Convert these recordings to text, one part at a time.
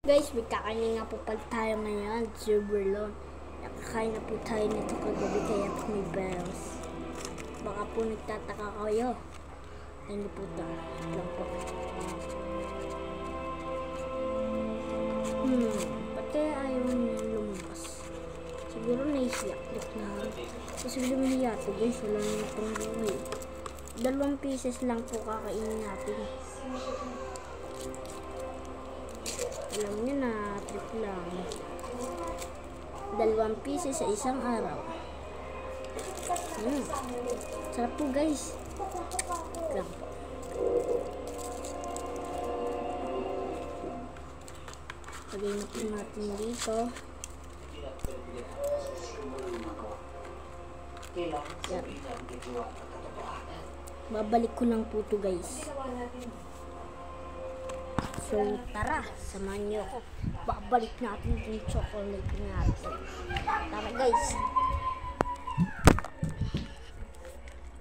Guys, may kakainin nga po pala tayo ngayon, Zuberlon. Nakakain na po tayo nito kagabi kaya may bells. Baka po nagtataka kayo. Hindi po ito. Lang po. Ba't kaya ayaw niya lumabas? Siguro naisiyak na. Kasi lumiya ito guys, wala na itong buhay. 2 pieces lang po kakainin natin. Alam nyo na, trip lang. 2 pieces sa isang araw. Sarap po guys. Lang po. Lagay na po natin dito. Yan. Babalik ko lang po ito guys. So, tara, samahan niyo ako. Babalik natin yung chocolate natin. Tara guys.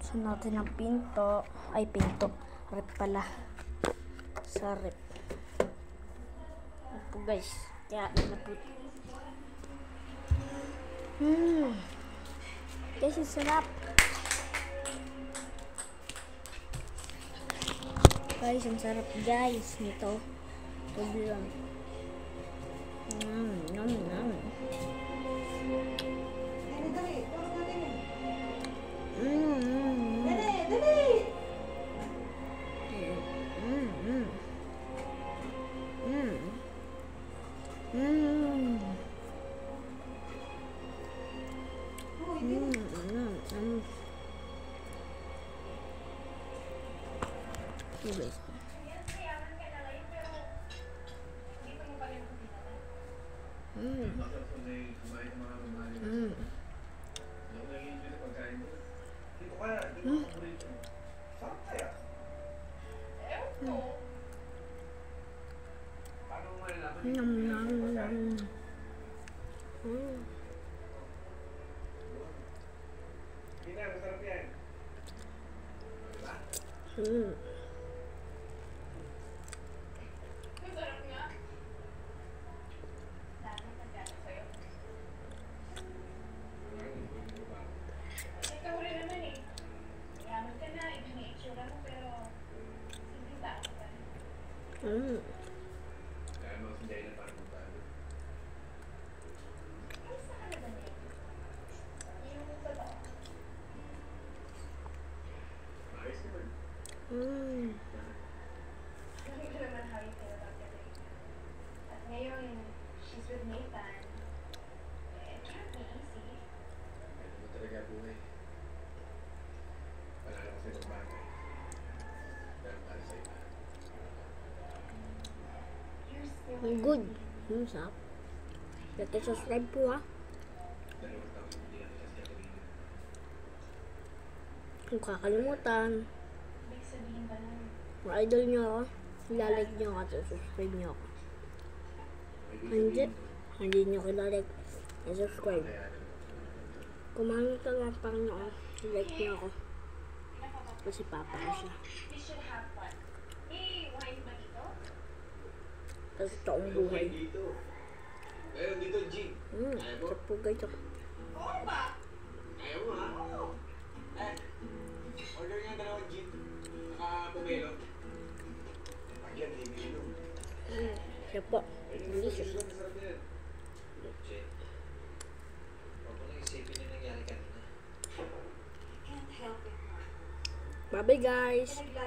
So, natin ang pinto. Ay, pinto. Rep pala. Sa rep. Ito guys. Kaya na po. Guys, ang sarap. Guys, ang sarap guys nito. Sobrang. Nom. Guys. She's with Nathan. It can't be easy. Ano talaga buhay? Wala lang sa ibang bagay. Pero para sa iba. You're still Good. Sarap. Subscribe po ha. 2 taon hindi natin kasi kanina. Kung kakalimutan. big sabihin ba nun? Kung idol nyo ako, ilalike nyo ako at subscribe nyo ako. Hindi nyo kilalike at subscribe. Kumano ka lang pang like nyo ako. Kasi papa ko siya. We should have fun. Hey, wine ba dito? Kasi toong buhay. Dito. Meron dito, G. Sarap po guys. Oo ba? Ayaw mo ha? Order nga 2 gin. Naka-pumelo. Pagyan, hindi mo. Siya po. Delicious. Masarap yan. Che. Huwag mo nang isipin yung nangyari kanina. Can't help it. Bye bye guys.